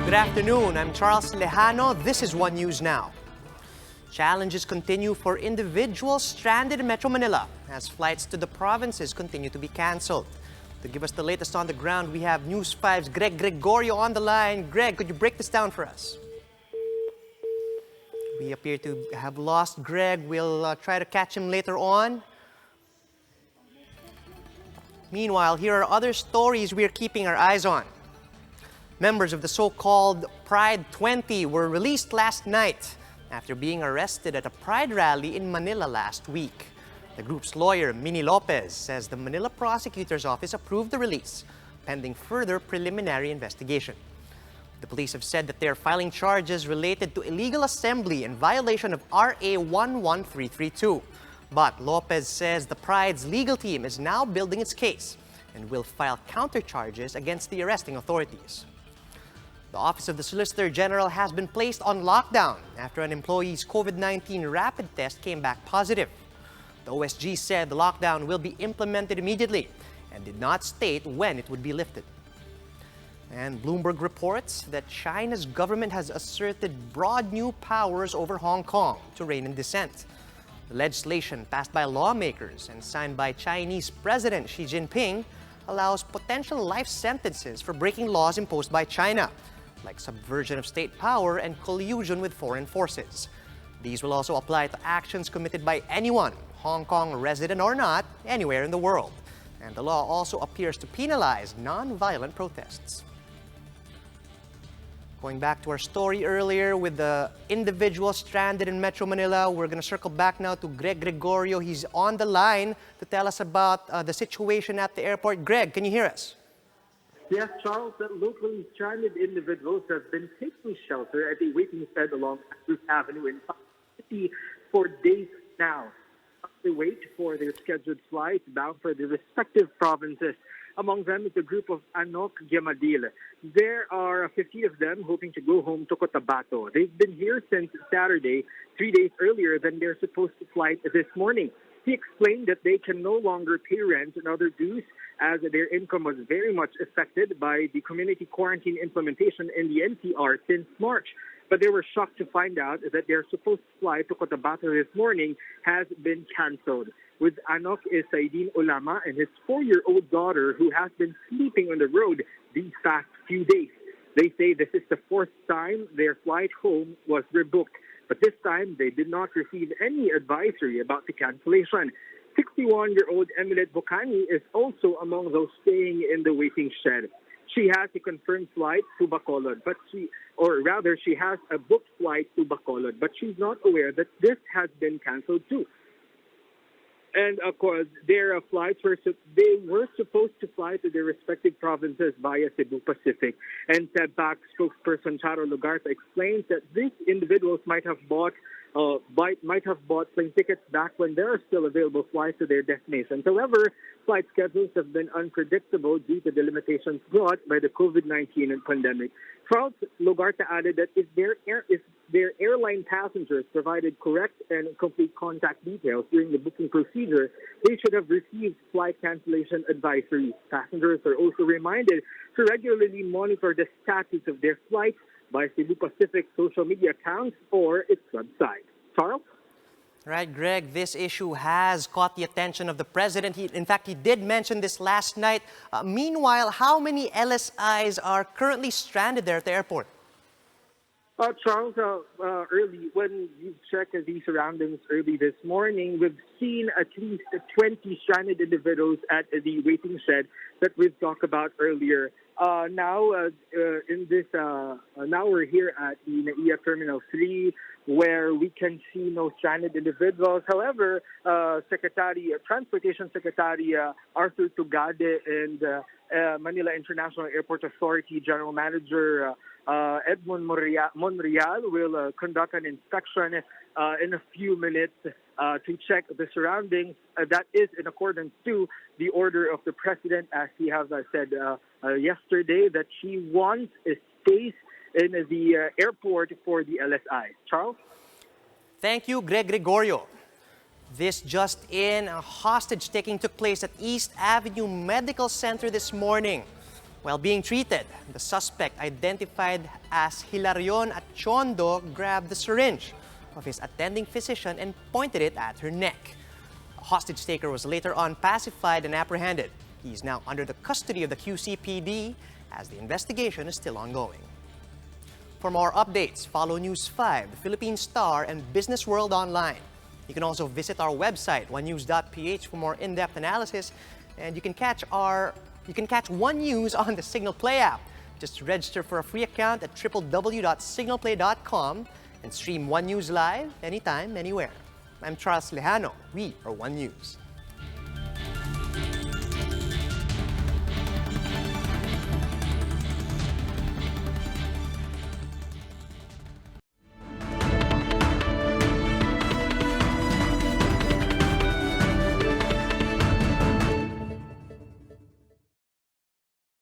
Good afternoon. I'm Charles Lejano. This is One News Now. Challenges continue for individuals stranded in Metro Manila as flights to the provinces continue to be canceled. To give us the latest on the ground, we have News 5's Greg Gregorio on the line. Greg, could you break this down for us? We appear to have lost Greg. We'll try to catch him later on. Meanwhile, here are other stories we're keeping our eyes on. Members of the so-called Pride 20 were released last night after being arrested at a Pride rally in Manila last week. The group's lawyer, Minnie Lopez, says the Manila Prosecutor's Office approved the release, pending further preliminary investigation. The police have said that they are filing charges related to illegal assembly in violation of RA 11332. But Lopez says the Pride's legal team is now building its case and will file countercharges against the arresting authorities. The Office of the Solicitor General has been placed on lockdown after an employee's COVID-19 rapid test came back positive. The OSG said the lockdown will be implemented immediately and did not state when it would be lifted. And Bloomberg reports that China's government has asserted broad new powers over Hong Kong to rein in dissent. The legislation passed by lawmakers and signed by Chinese President Xi Jinping allows potential life sentences for breaking laws imposed by China, like subversion of state power and collusion with foreign forces. These will also apply to actions committed by anyone, Hong Kong resident or not, anywhere in the world. And the law also appears to penalize non-violent protests. Going back to our story earlier with the individual stranded in Metro Manila, we're going to circle back now to Greg Gregorio. He's on the line to tell us about the situation at the airport. Greg, can you hear us? Yes, Charles, that locally stranded individuals have been taking shelter at a waiting shed along Bruce Avenue in Pasay City for days now. They wait for their scheduled flights bound for the respective provinces. Among them is a group of Anok Gemadil. There are 50 of them hoping to go home to Cotabato. They've been here since Saturday, 3 days earlier than they're supposed to fly this morning. He explained that they can no longer pay rent and other dues as their income was very much affected by the community quarantine implementation in the NCR since March. But they were shocked to find out that their supposed flight to Cotabato this morning has been canceled. With Anok is Saidin Ulama and his 4-year-old daughter who has been sleeping on the road these past few days. They say this is the fourth time their flight home was rebooked. But this time, they did not receive any advisory about the cancellation. 61-year-old Emilet Bocani is also among those staying in the waiting shed. She has a confirmed flight to Bacolod, she has a booked flight to Bacolod, but she's not aware that this has been canceled too. And of course, their flights they were supposed to fly to their respective provinces via Cebu Pacific. And SEBPAC spokesperson Charo Lugarta explains that these individuals might have bought plane tickets back when there are still available flights to their destinations. However, flight schedules have been unpredictable due to the limitations brought by the COVID-19 pandemic. Charles Lugarta added that if their airline passengers provided correct and complete contact details during the booking procedure, they should have received flight cancellation advisories. Passengers are also reminded to regularly monitor the status of their flights by Cebu Pacific social media accounts or its website. Charles? Right, Greg, this issue has caught the attention of the president. In fact, he did mention this last night. Meanwhile, how many LSIs are currently stranded there at the airport? Charles, early when you check the surroundings early this morning, we've seen at least 20 stranded individuals at the waiting shed that we've talked about earlier. Now we're here at the NAIA Terminal 3, where we can see no stranded individuals. However, Transportation Secretary Arthur Tugade and Manila International Airport Authority General Manager Edmond Monreal will conduct an inspection in a few minutes to check the surroundings. That is in accordance to the order of the president, as he has said yesterday, that he wants a space in the airport for the LSI. Charles? Thank you, Greg Gregorio. This just in, a hostage taking took place at East Avenue Medical Center this morning. While being treated, the suspect, identified as Hilarion Achondo, grabbed the syringe of his attending physician and pointed it at her neck. The hostage taker was later on pacified and apprehended. He is now under the custody of the QCPD as the investigation is still ongoing. For more updates, follow News 5, the Philippine Star, and Business World online. You can also visit our website, onenews.ph, for more in-depth analysis, and you can catch One News on the Signal Play app. Just register for a free account at www.signalplay.com and stream One News live anytime, anywhere. I'm Charles Lejano. We are One News.